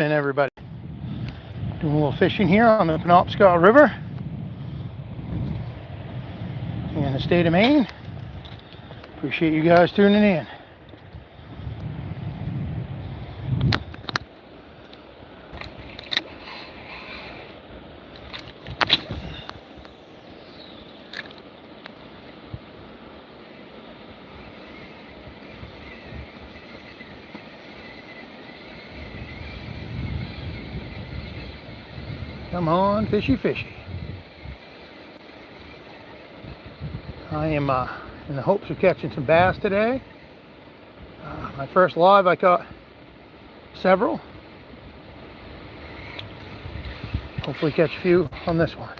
And everybody, doing a little fishing here on the Penobscot River in the state of Maine. Appreciate you guys tuning in. Come on, fishy, fishy. I am in the hopes of catching some bass today. My first live, I caught several. Hopefully catch a few on this one.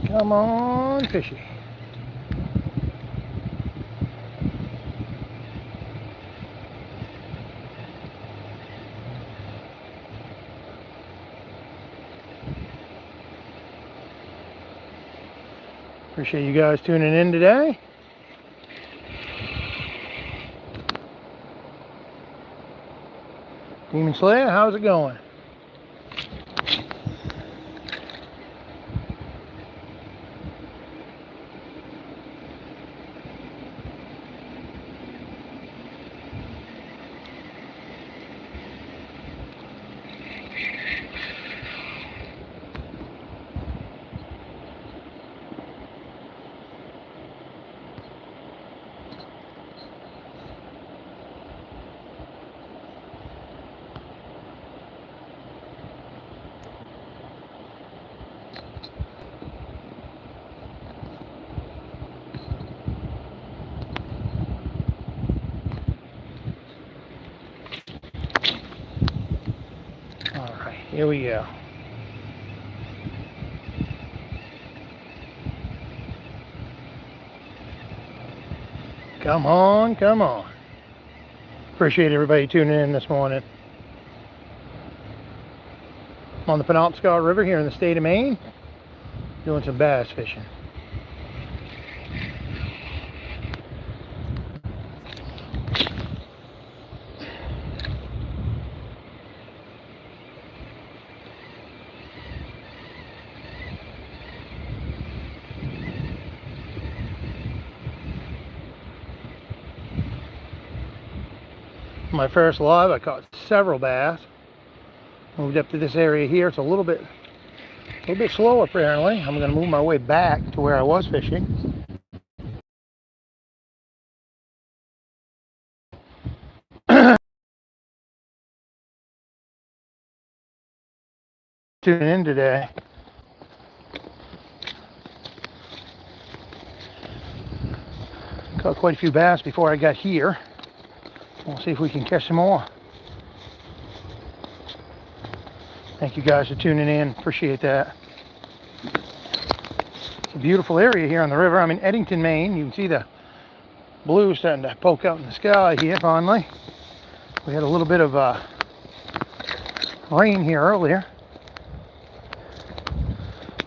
Come on, fishy. Appreciate you guys tuning in today. Demon Slayer, how's it going? Here we go. Come on, come on. Appreciate everybody tuning in this morning. I'm on the Penobscot River here in the state of Maine, doing some bass fishing. My first live, I caught several bass. Moved up to this area here. It's a little bit slow apparently. I'm going to move my way back to where I was fishing. Tuning in today. Caught quite a few bass before I got here. We'll see if we can catch some more. Thank you guys for tuning in. Appreciate that. It's a beautiful area here on the river. I'm in Eddington, Maine. You can see the blue starting to poke out in the sky here finally. We had a little bit of rain here earlier,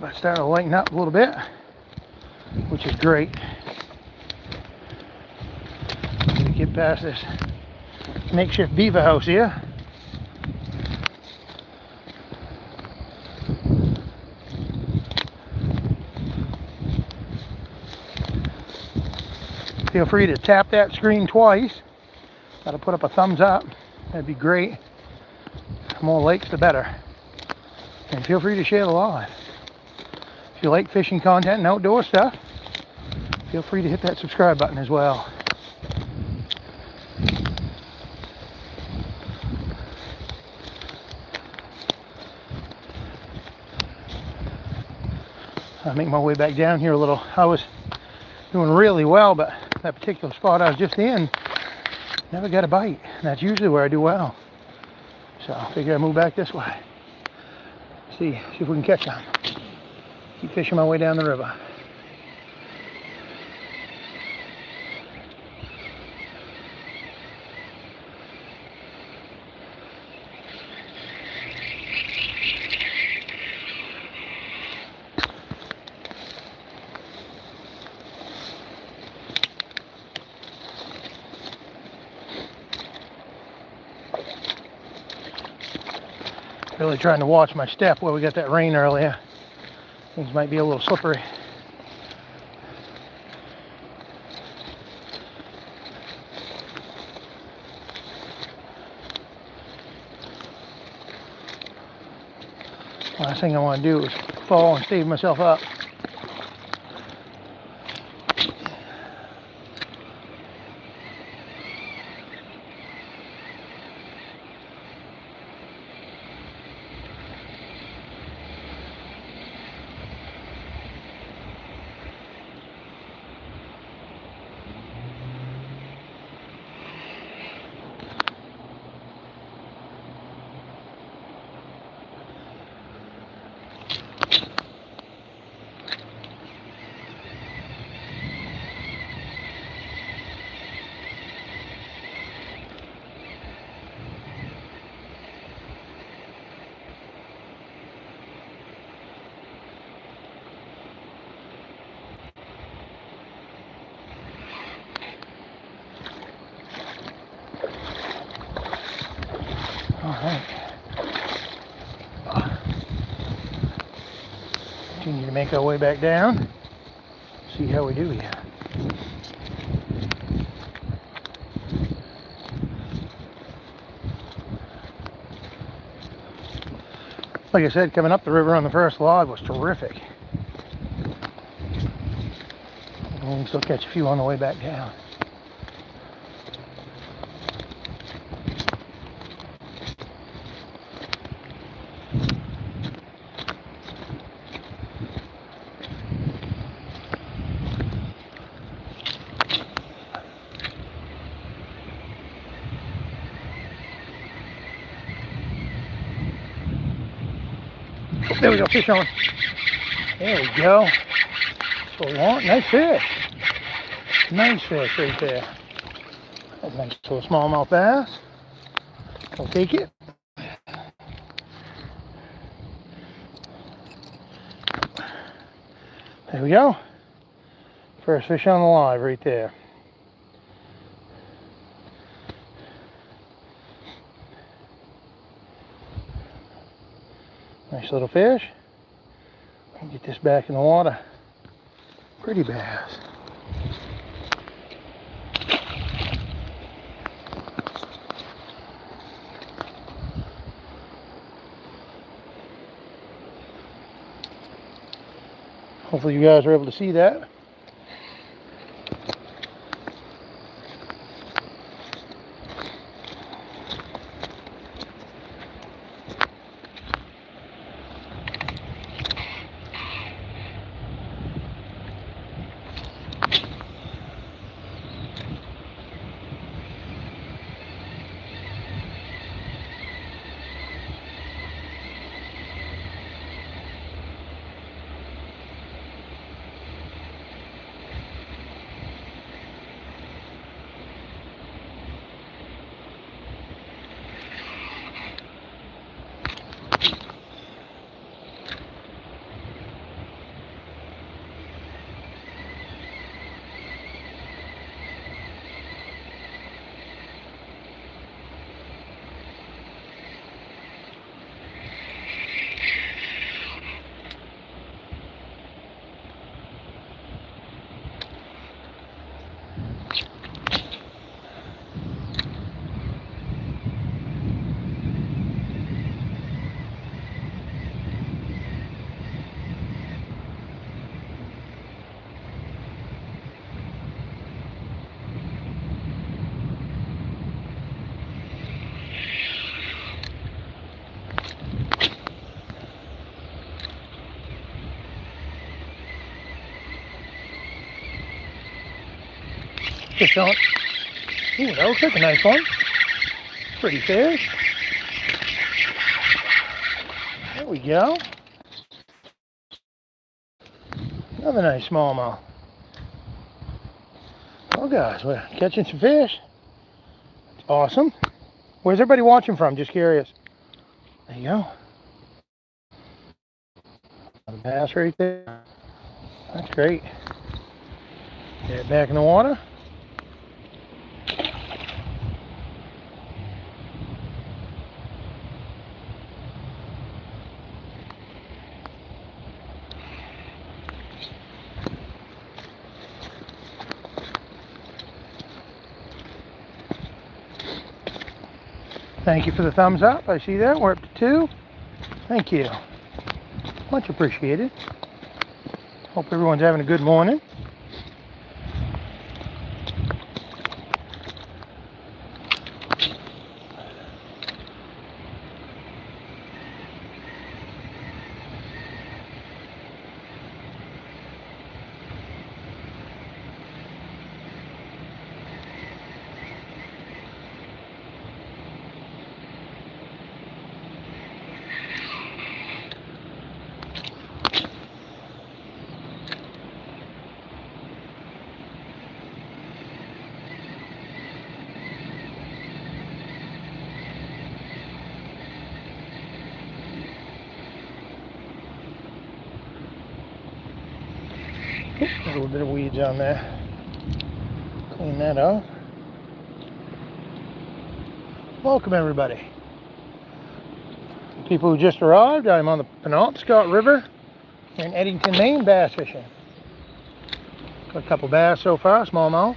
but it started to lighten up a little bit, which is great. I'm going to get past this makeshift beaver house here. Feel free to tap that screen twice. Got to put up a thumbs up. That'd be great. The more likes, the better. And feel free to share the live. If you like fishing content and outdoor stuff, feel free to hit that subscribe button as well. I'll make my way back down here a little. I was doing really well, but that particular spot I was just in never got a bite. And that's usually where I do well. So I figure I'd move back this way. See if we can catch some. Keep fishing my way down the river. Really trying to watch my step where we got that rain earlier. Things might be a little slippery. Last thing I want to do is fall and save myself up. Alright. Continue to make our way back down. See how we do here. Like I said, coming up the river on the first log was terrific. And we can still catch a few on the way back down. There we go, fish on. There we go. That's what we want. Nice fish. Nice fish right there. That's a nice little smallmouth bass. We'll take it. There we go. First fish on the live right there. Nice little fish. Get this back in the water. Pretty bass. Hopefully you guys are able to see that. fish on. Ooh, that looks like a nice one. Pretty fish. There we go. Another nice smallmouth. Oh gosh, we're catching some fish. It's awesome. Where's everybody watching from? Just curious. There you go. Another bass right there. That's great. Get it back in the water. Thank you for the thumbs up. I see that. We're up to 2. Thank you. Much appreciated. Hope everyone's having a good morning. A little bit of weeds on there. Clean that up. Welcome everybody. People who just arrived, I'm on the Penobscot River in Eddington, Maine, bass fishing. Got a couple bass so far, smallmouth,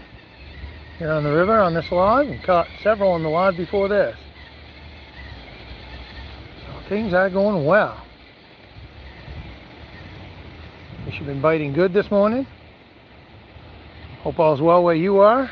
here on the river on this live, and caught several on the live before this. So things are going well. Fish have been biting good this morning. Hope all's well where you are.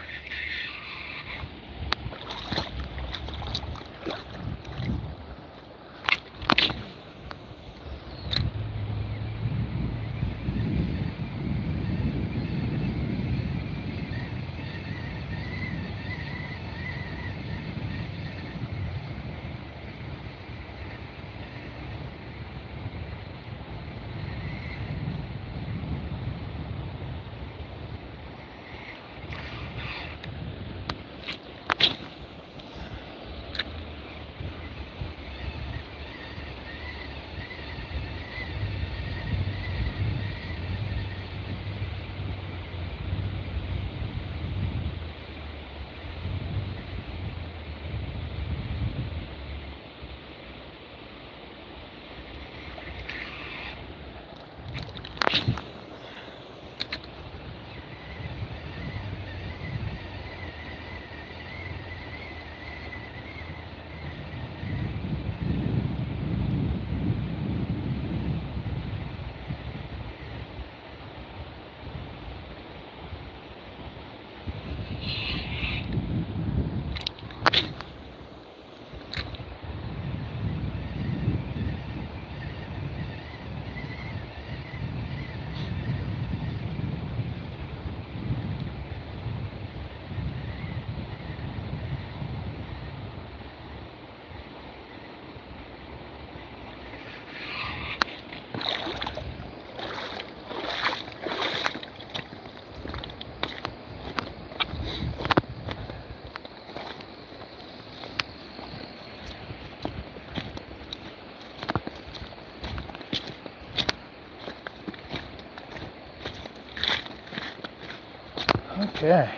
Okay,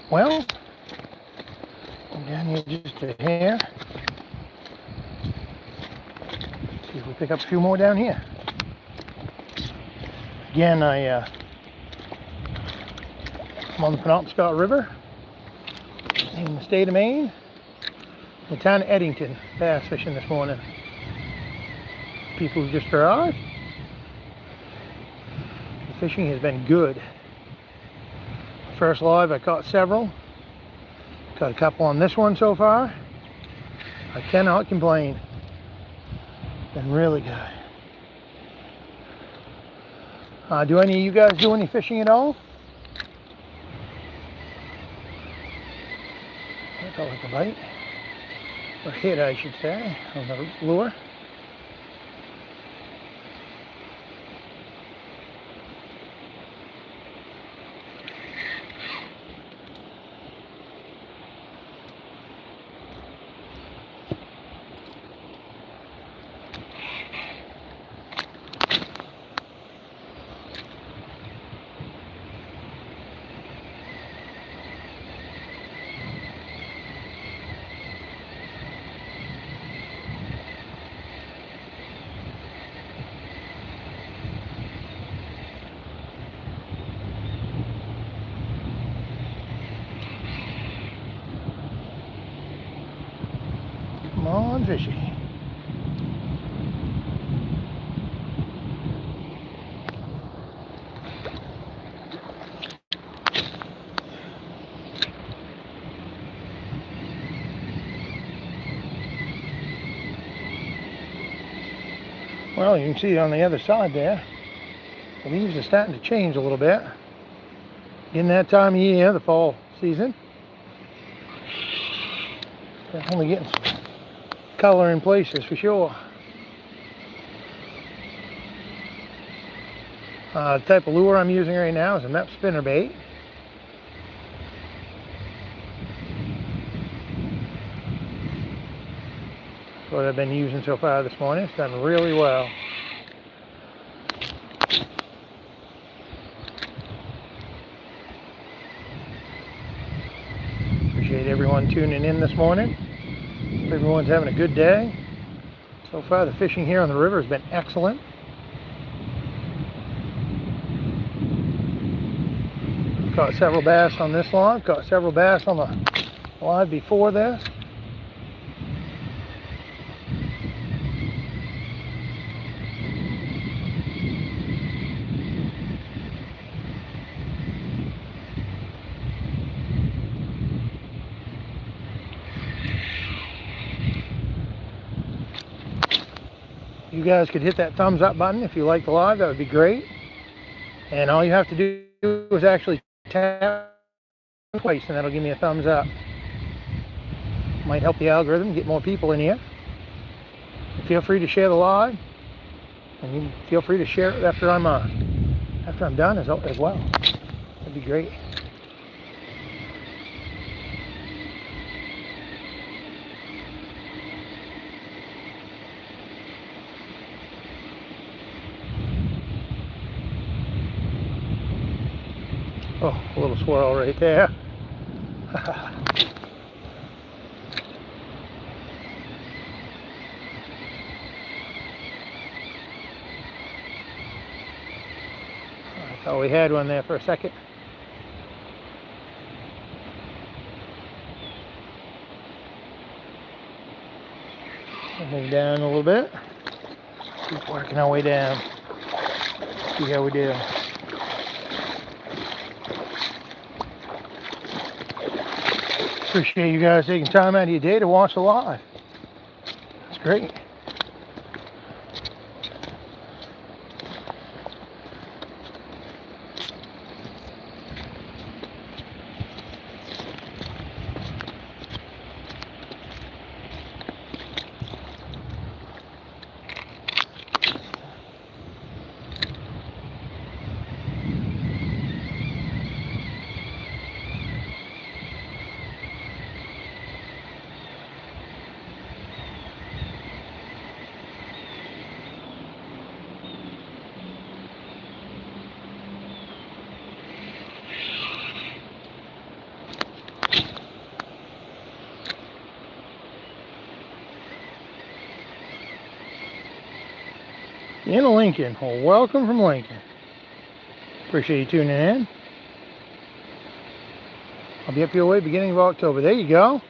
well, I'm down here just a hair. See if we pick up a few more down here. Again, I'm on the Penobscot River in the state of Maine, the town of Eddington, bass fishing this morning. People who just arrived. The fishing has been good. First live, I caught several. Got a couple on this one so far. I cannot complain. Been really good. Do any of you guys do any fishing at all? That felt like a bite. Or hit, I should say, on the lure. Come on, fishy. Well, you can see on the other side there, the leaves are starting to change a little bit. In that time of year, the fall season. Definitely getting some color in places for sure. The type of lure I'm using right now is a Mep spinnerbait. That's what I've been using so far this morning. It's done really well. Appreciate everyone tuning in this morning. Hope everyone's having a good day. So far the fishing here on the river has been excellent. Caught several bass on this live, caught several bass on the live before this. You guys could hit that thumbs up button if you like the live, that would be great. And all you have to do is actually tap twice and that'll give me a thumbs up. Might help the algorithm get more people in here. Feel free to share the live, and you feel free to share it after I'm done as well. That'd be great. Oh, a little swirl right there. I thought we had one there for a second. Move down a little bit. Keep working our way down. See how we do. Appreciate you guys taking time out of your day to watch the live. It's great. In Lincoln. Well, welcome from Lincoln. Appreciate you tuning in. I'll be up your way beginning of October. There you go.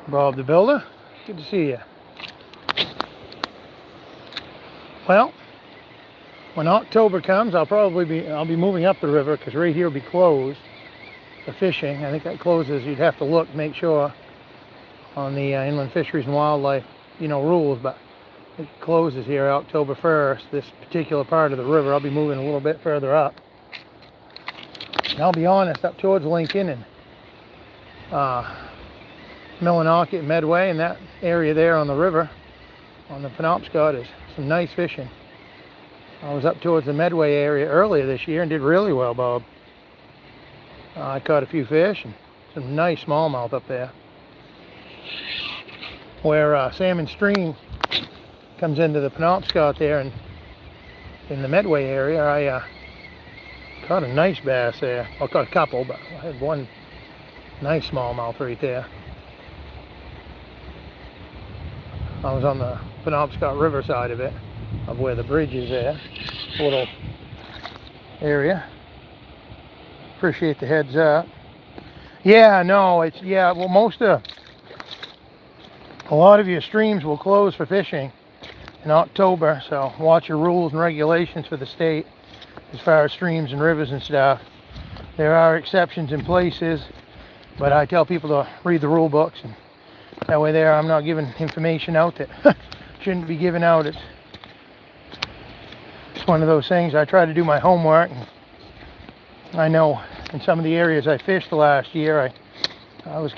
Bob the Builder. Good to see you. Well, when October comes, I'll be moving up the river because right here will be closed for fishing. I think that closes. You'd have to look, make sure on the Inland Fisheries and Wildlife, rules. But It closes here October 1st, this particular part of the river. I'll be moving a little bit further up. And I'll be honest, up towards Lincoln and Millinocket, Medway, and that area there on the river, on the Penobscot, is some nice fishing. I was up towards the Medway area earlier this year and did really well, Bob. I caught a few fish and some nice smallmouth up there. Where Salmon Stream comes into the Penobscot there, and in the Medway area, I caught a nice bass there. I caught a couple, but I had one nice smallmouth right there. I was on the Penobscot River side of it, of where the bridge is there. Little area. Appreciate the heads up. Yeah, no, it's, yeah, well, a lot of your streams will close for fishing in October, so watch your rules and regulations for the state as far as streams and rivers and stuff. There are exceptions in places, but I tell people to read the rule books, and that way there I'm not giving information out that shouldn't be given out. It's one of those things. I try to do my homework, and I know in some of the areas I fished last year, I was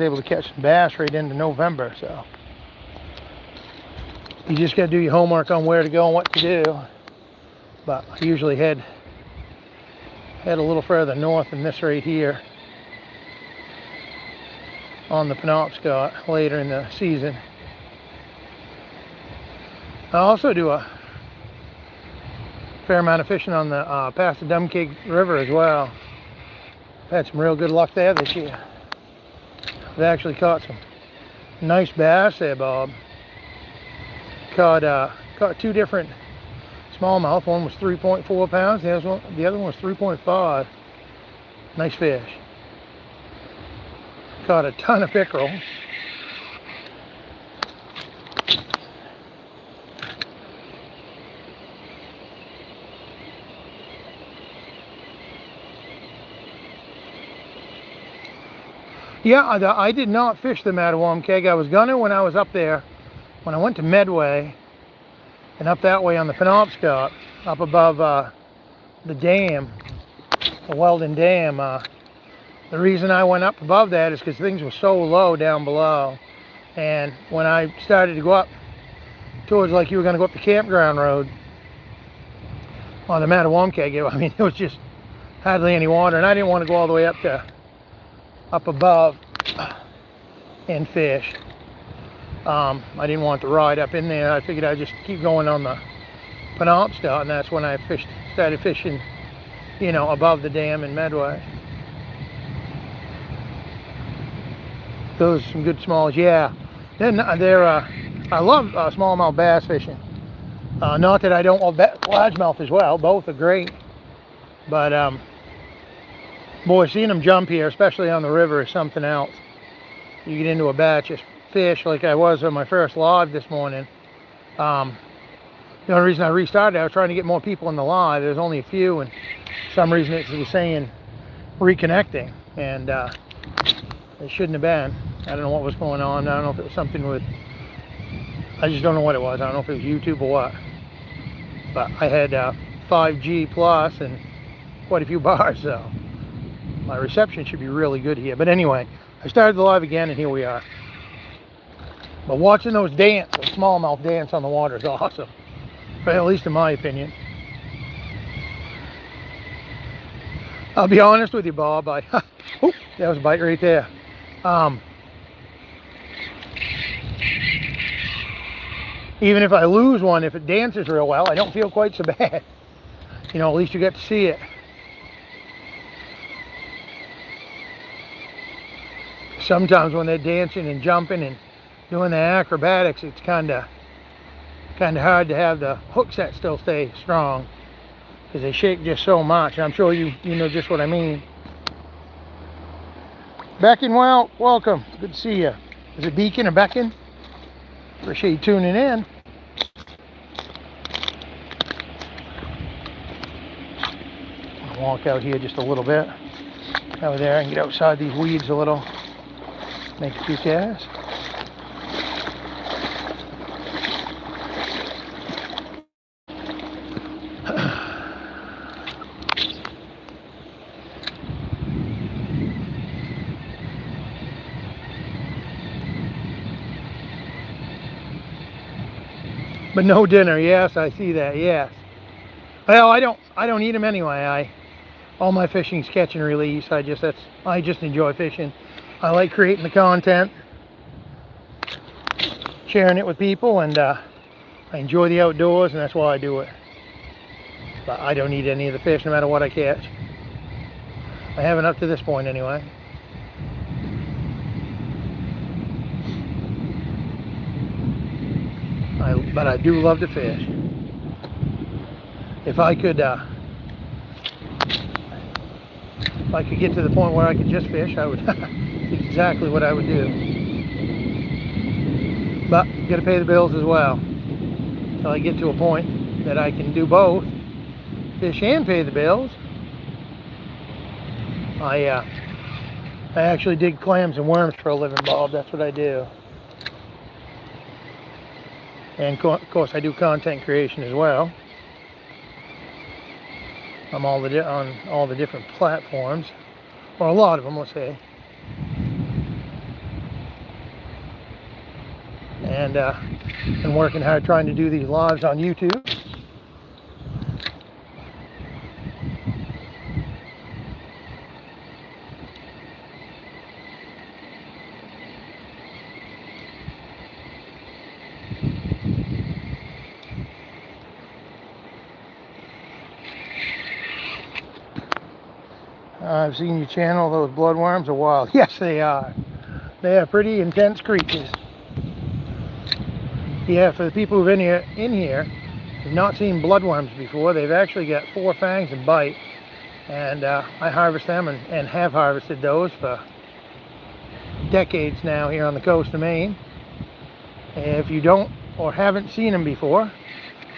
able to catch some bass right into November, so you just got to do your homework on where to go and what to do. But I usually head a little further north than this right here on the Penobscot later in the season. I also do a fair amount of fishing on the past the Penobscot River as well. I've had some real good luck there this year. I've actually caught some nice bass there, Bob. Caught two different smallmouth. One was 3.4 pounds. The other one was 3.5. Nice fish. Caught a ton of pickerel. Yeah, I did not fish the Mattawam keg. I was gonna when I was up there, when I went to Medway and up that way on the Penobscot, up above the dam, the Weldon Dam. The reason I went up above that is because things were so low down below, and when I started to go up towards, like, you were going to go up the campground road on the Mattawam keg, I mean, it was just hardly any water, and I didn't want to go all the way up above and fish. I didn't want to ride up in there. I figured I'd just keep going on the Penobscot, and that's when I started fishing, you know, above the dam in Medway. Those are some good smalls, yeah. Then I love smallmouth bass fishing. Not that I don't love largemouth as well. Both are great, but boy, seeing them jump here, especially on the river, is something else. You get into a batch of fish like I was on my first live this morning. The only reason I restarted, I was trying to get more people in the live. There's only a few, and for some reason it was saying reconnecting, and it shouldn't have been. I don't know what was going on. I don't know if it was something with, I just don't know what it was. I don't know if it was YouTube or what. But I had 5G plus and quite a few bars, so my reception should be really good here. But anyway, I started the live again, and here we are. But watching those smallmouth dance on the water is awesome, at least in my opinion. I'll be honest with you, Bob. That was a bite right there. Even if I lose one, if it dances real well, I don't feel quite so bad. You know, at least you get to see it. Sometimes when they're dancing and jumping and doing the acrobatics, it's kind of hard to have the hook set still stay strong because they shake just so much. I'm sure you know just what I mean. Beacon, well, welcome. Good to see you. Is it Beacon or Beacon? Appreciate you tuning in. I'll walk out here just a little bit. Over there, I can get outside these weeds a little. Make a few casts. But no dinner. Yes, I see that. Yes. Well, I don't eat them anyway. All my fishing's catch and release. I just enjoy fishing. I like creating the content, sharing it with people, and I enjoy the outdoors, and that's why I do it. But I don't eat any of the fish, no matter what I catch. I haven't up to this point anyway. But I do love to fish. If I could get to the point where I could just fish, I would exactly what I would do. But you got to pay the bills as well. Until I get to a point that I can do both, fish and pay the bills. I actually dig clams and worms for a living, Bob. That's what I do. And of course, I do content creation as well. I'm on all the different platforms, or a lot of them, let's say. And been working hard trying to do these lives on YouTube. I've seen you channel. Those bloodworms are wild. Yes, they are. They are pretty intense creatures. Yeah, for the people who've been in here, have not seen bloodworms before. They've actually got 4 fangs and bite, and I harvest them and have harvested those for decades now here on the coast of Maine. And if you don't or haven't seen them before,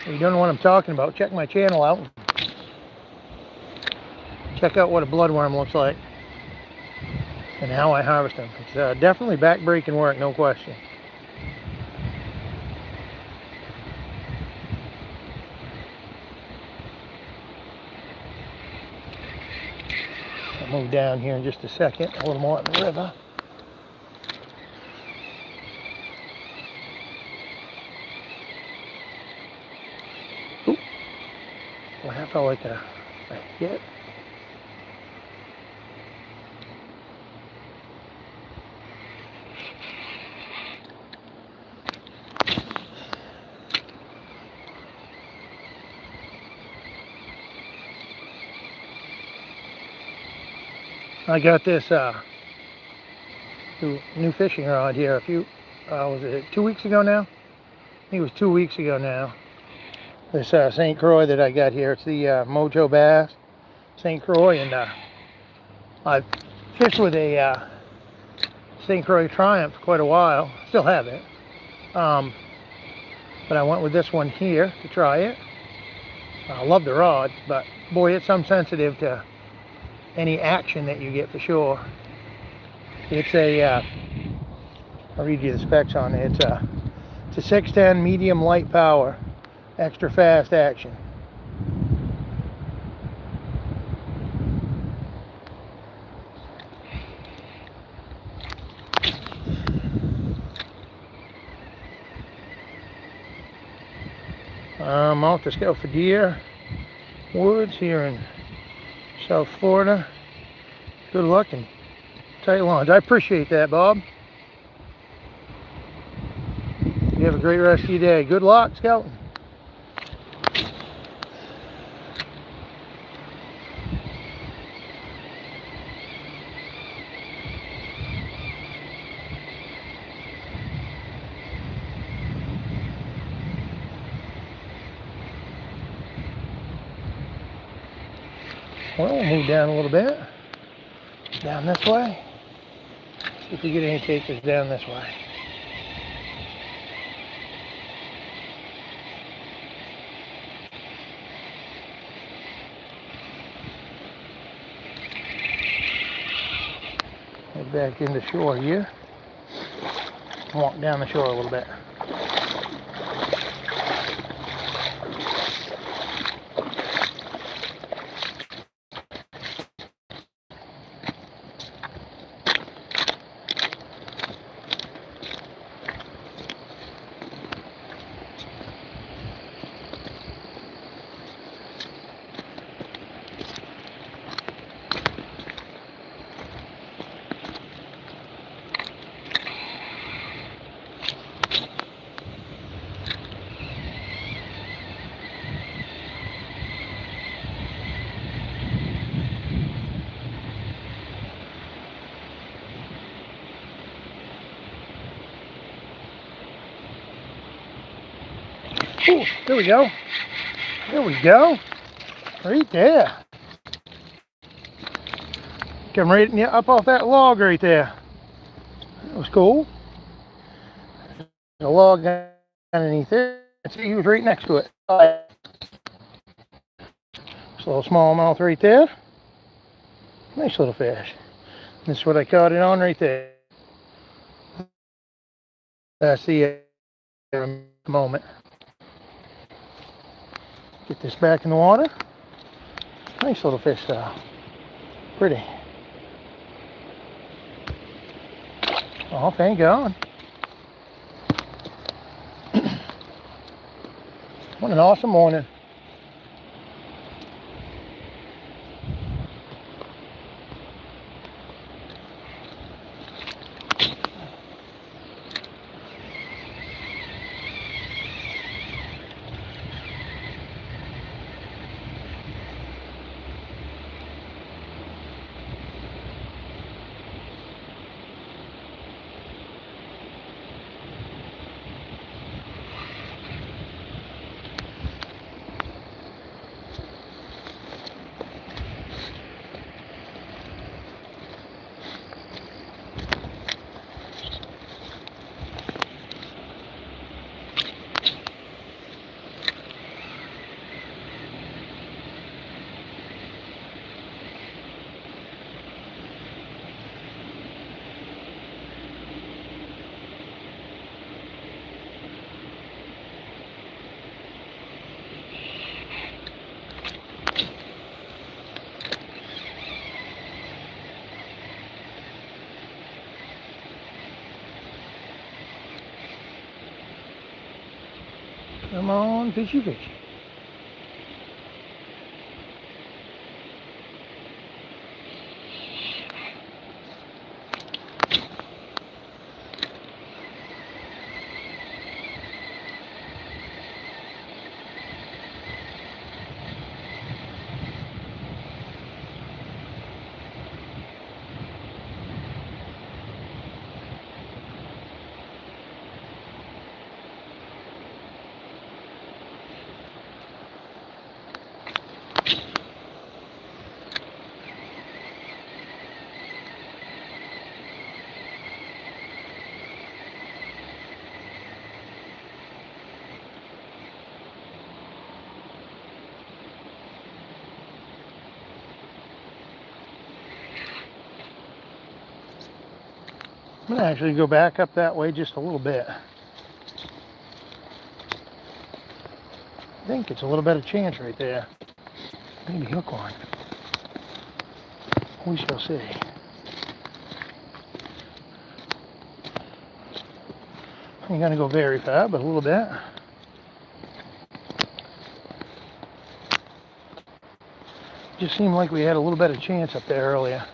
or you don't know what I'm talking about, check my channel out. Check out what a bloodworm looks like and how I harvest them. It's definitely back-breaking work, no question. I'll move down here in just a second, a little more in the river. Oop. Well, that felt like a hit. I got this new fishing rod here was it 2 weeks ago now? I think it was 2 weeks ago now. This St. Croix that I got here, it's the Mojo Bass St. Croix, and I've fished with a St. Croix Triumph for quite a while. Still have it. But I went with this one here to try it. I love the rod, but boy, it's some sensitive to any action that you get for sure. It's I'll read you the specs on it. It's a 610 medium light power, extra fast action. I'm off to scout for deer woods here in South Florida. Good luck and tight lines. I appreciate that, Bob. You have a great rest of your day. Good luck scouting. Well, we'll move down a little bit. Down this way. See if we get any takers down this way. Head back into shore here. Walk down the shore a little bit. Ooh, there we go. There we go. Right there. Come right up off that log right there. That was cool. There's a log underneath there. See, he was right next to it. Just a little smallmouth right there. Nice little fish. This is what I caught it on right there. That's the moment. Get this back in the water. Nice little fish though. Pretty. Oh, thank God. What an awesome morning. Come on, fishy, fishy. I'm gonna actually go back up that way just a little bit. I think it's a little better chance right there. Maybe hook one. We shall see. I ain't gonna go very far, but a little bit. Just seemed like we had a little better chance up there earlier.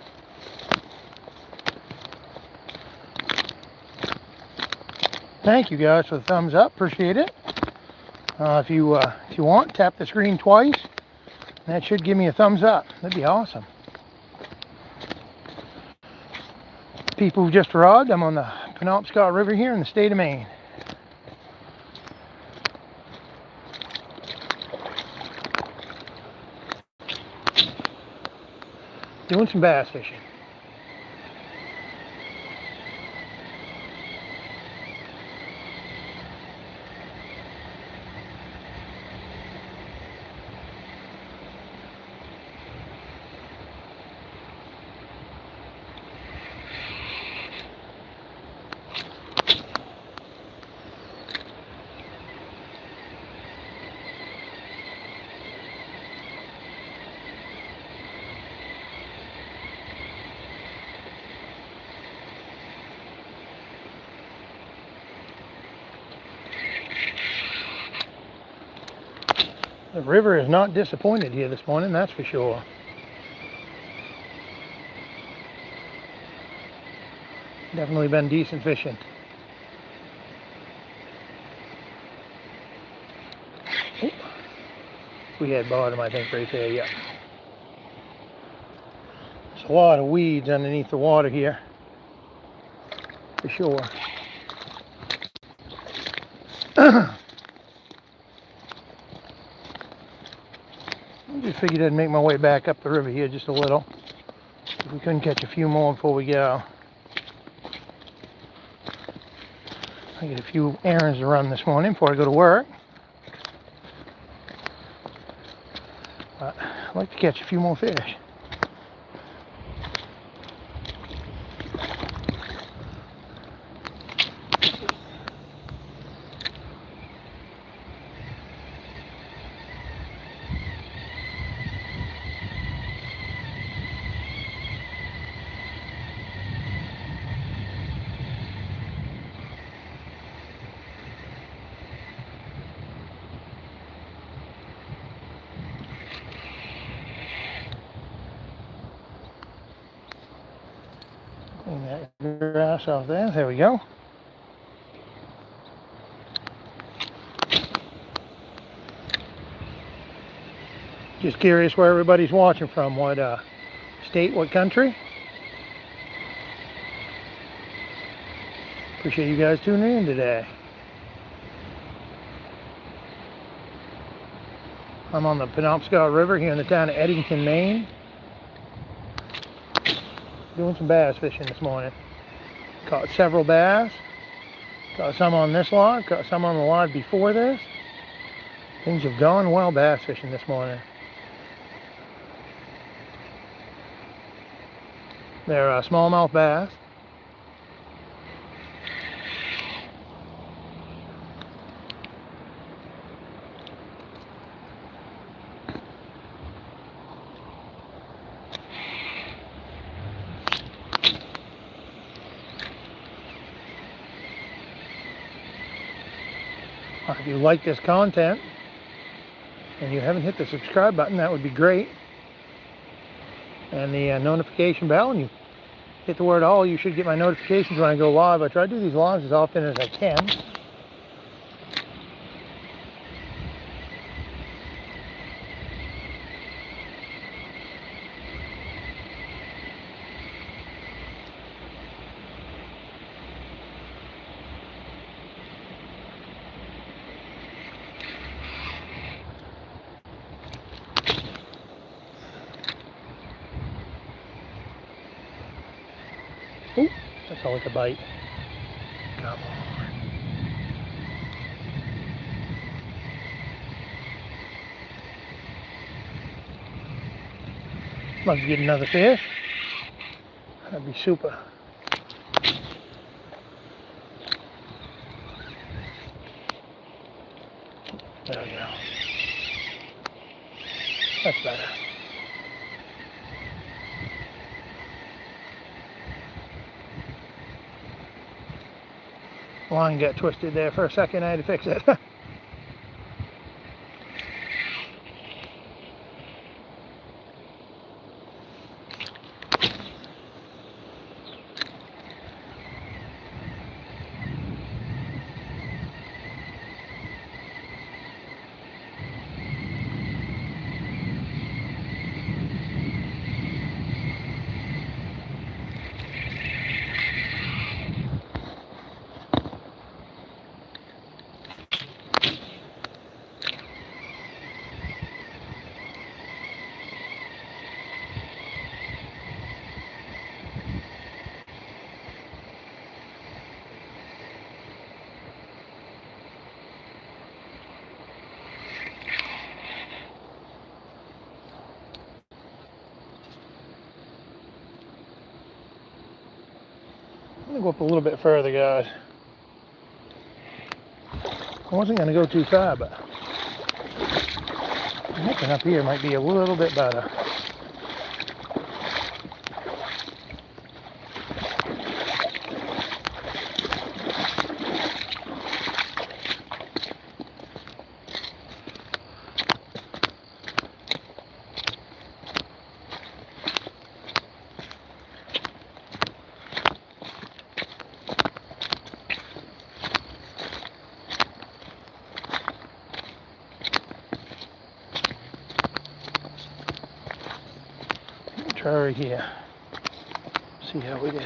Thank you guys for the thumbs up. Appreciate it. If you want, tap the screen twice. And that should give me a thumbs up. That'd be awesome. People who just arrived, I'm on the Penobscot River here in the state of Maine. Doing some bass fishing. The river is not disappointed here this morning, that's for sure. Definitely been decent fishing. Oop. We had bottom, I think, right there, yeah. There's a lot of weeds underneath the water here, for sure. figured I'd make my way back up the river here just a little. If we couldn't catch a few more before we go. I get a few errands to run this morning before I go to work. But I'd like to catch a few more fish. Clean that grass off there. There we go. Just curious where everybody's watching from. What state, what country? Appreciate you guys tuning in today. I'm on the Penobscot River here in the town of Eddington, Maine. Doing some bass fishing this morning. Caught several bass. Caught some on this log. Caught some on the log before this. Things have gone well bass fishing this morning. They're smallmouth bass. If you like this content and you haven't hit the subscribe button, that would be great. And the notification bell, and you hit the word all, you should get my notifications when I go live. I try to do these lives as often as I can. Ooh, that felt like a bite. Come on. Love to get another fish. That'd be super. There we go. That's better. Line got twisted there for a second. I had to fix it. I'm going to go up a little bit further, guys. I wasn't going to go too far, but looking up here might be a little bit better. Try right here. See how we do.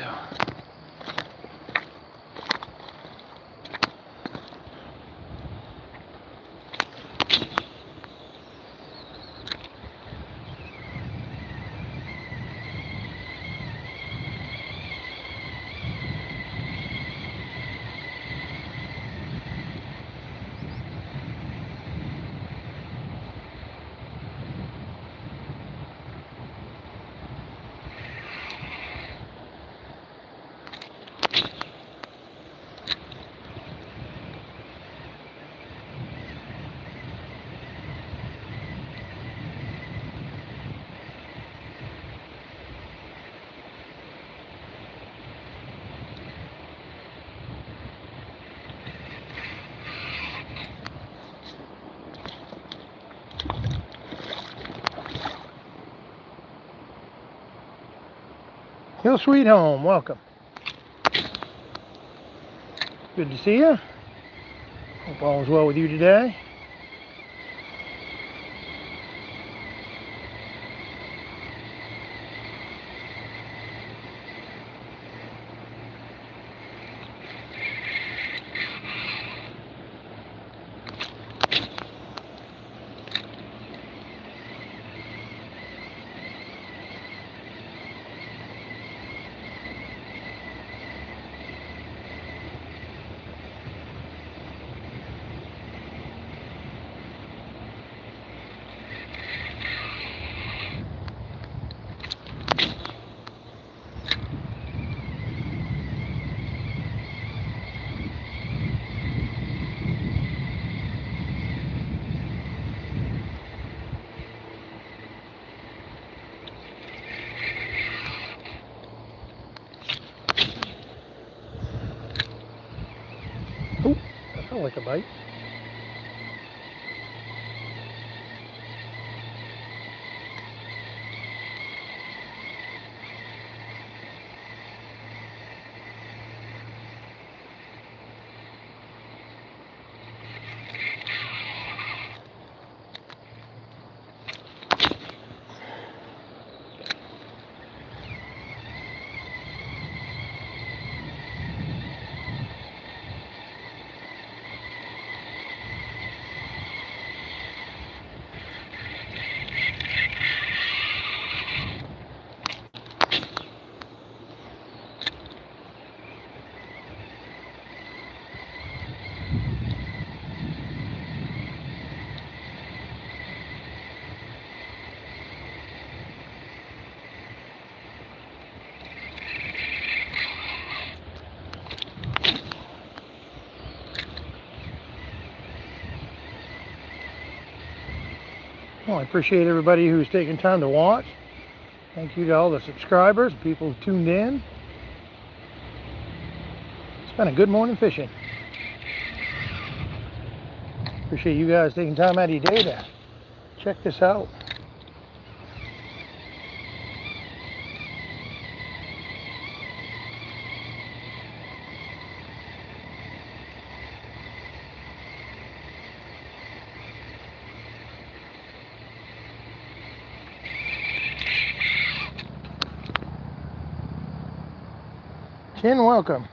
Hill Sweet Home, welcome. Good to see you. Hope all is well with you today. Oh, that felt like a bite. Well, I appreciate everybody who's taking time to watch. Thank you to all the subscribers, people who tuned in. It's been a good morning fishing. Appreciate you guys taking time out of your day to check this out. Chin, welcome.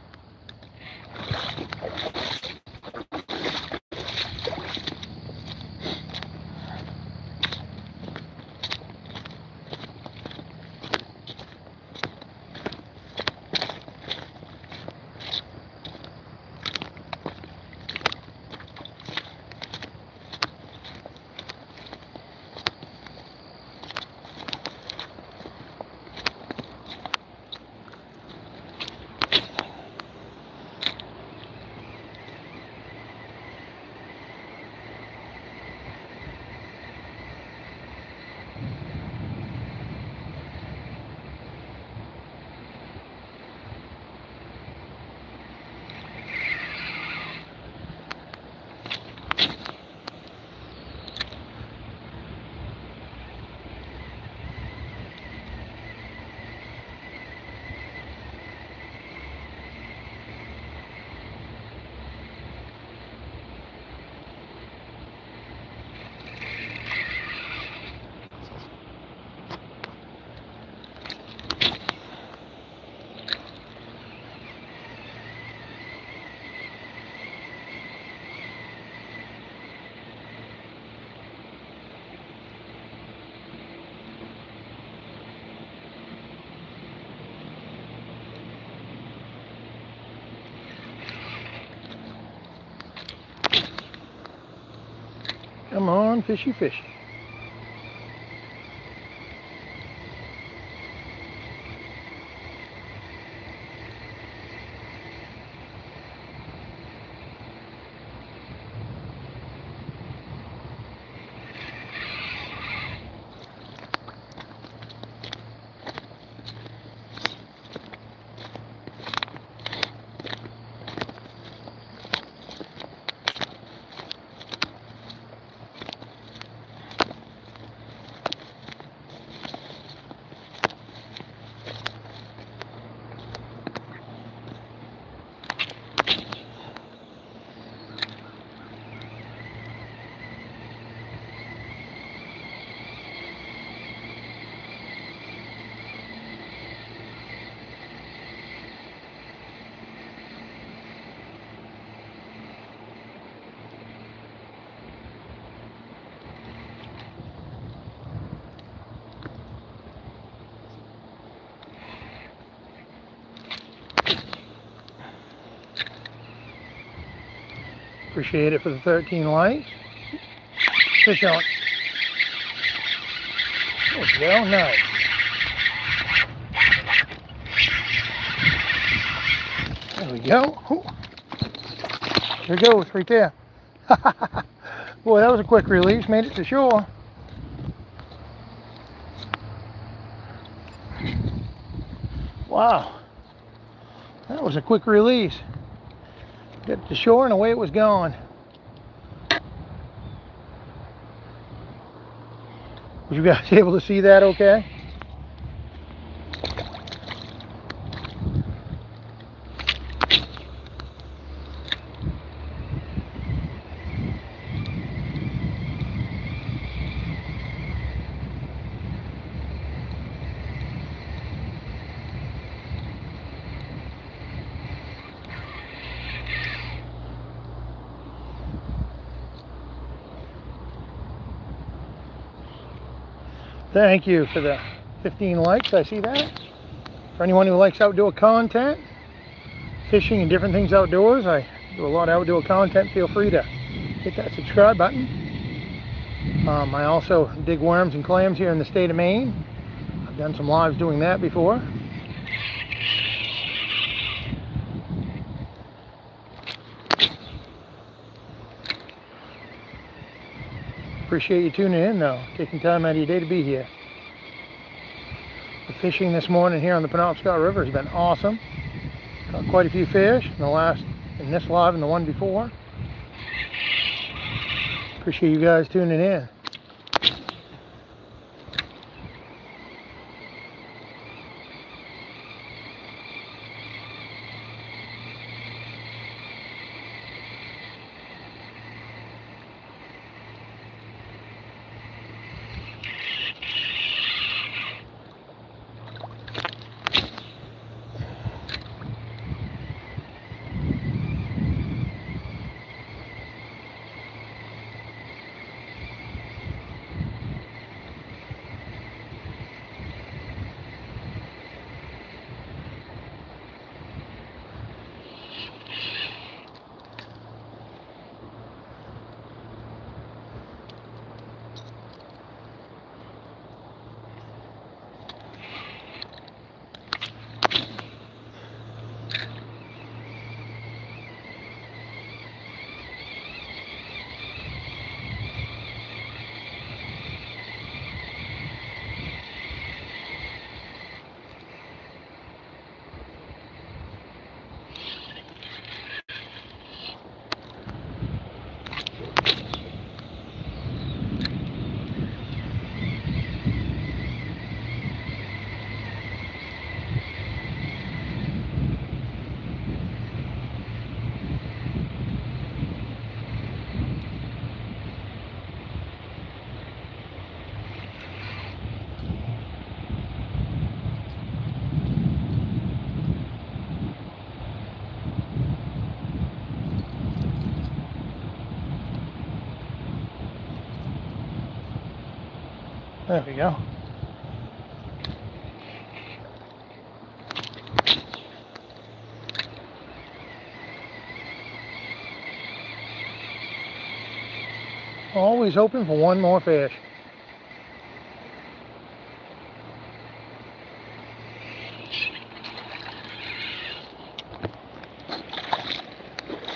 Come on, fishy, fishy. Appreciate it for the 13 likes. Fish on. There we go, nice. There we go. Ooh. There it goes, right there. Boy, that was a quick release. Made it to shore. Wow. That was a quick release. Get to shore and away it was gone. Was you guys able to see that okay? Thank you for the 15 likes. I see that. For anyone who likes outdoor content, fishing and different things outdoors, I do a lot of outdoor content. Feel free to hit that subscribe button. I also dig worms and clams here in the state of Maine. I've done some lives doing that before. Appreciate you tuning in though, taking time out of your day to be here. The fishing this morning here on the Penobscot River has been awesome. Caught quite a few fish in this live and the one before. Appreciate you guys tuning in. There we go. Always hoping for one more fish.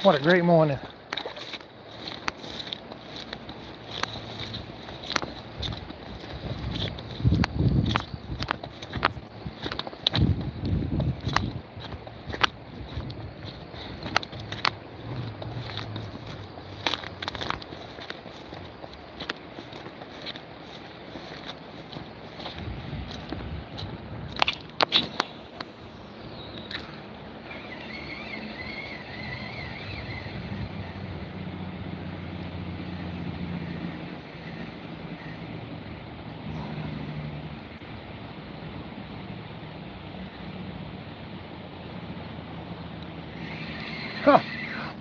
What a great morning. Huh.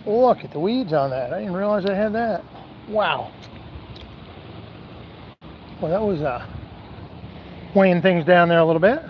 Look at the weeds on that. I didn't realize I had that. Wow. Well, that was weighing things down there a little bit.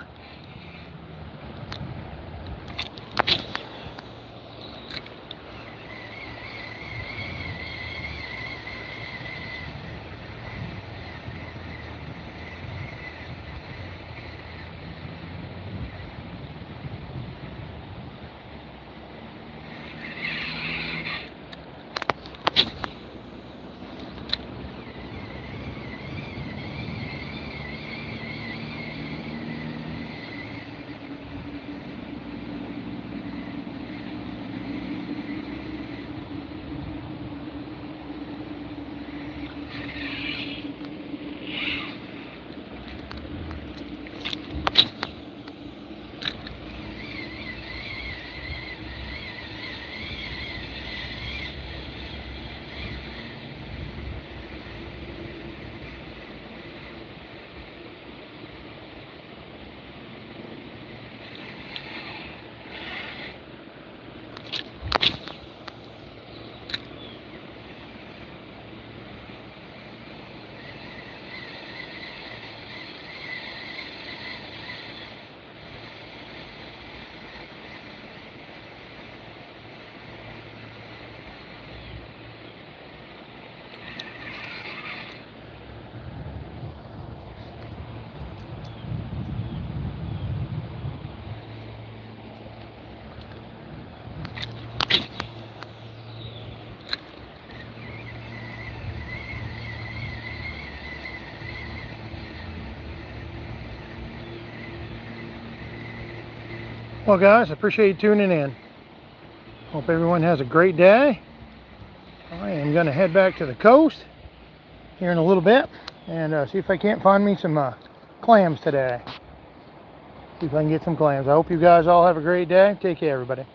Well, guys, I appreciate you tuning in. Hope everyone has a great day. I am going to head back to the coast here in a little bit and see if I can't find me some clams today. See if I can get some clams. I hope you guys all have a great day. Take care, everybody.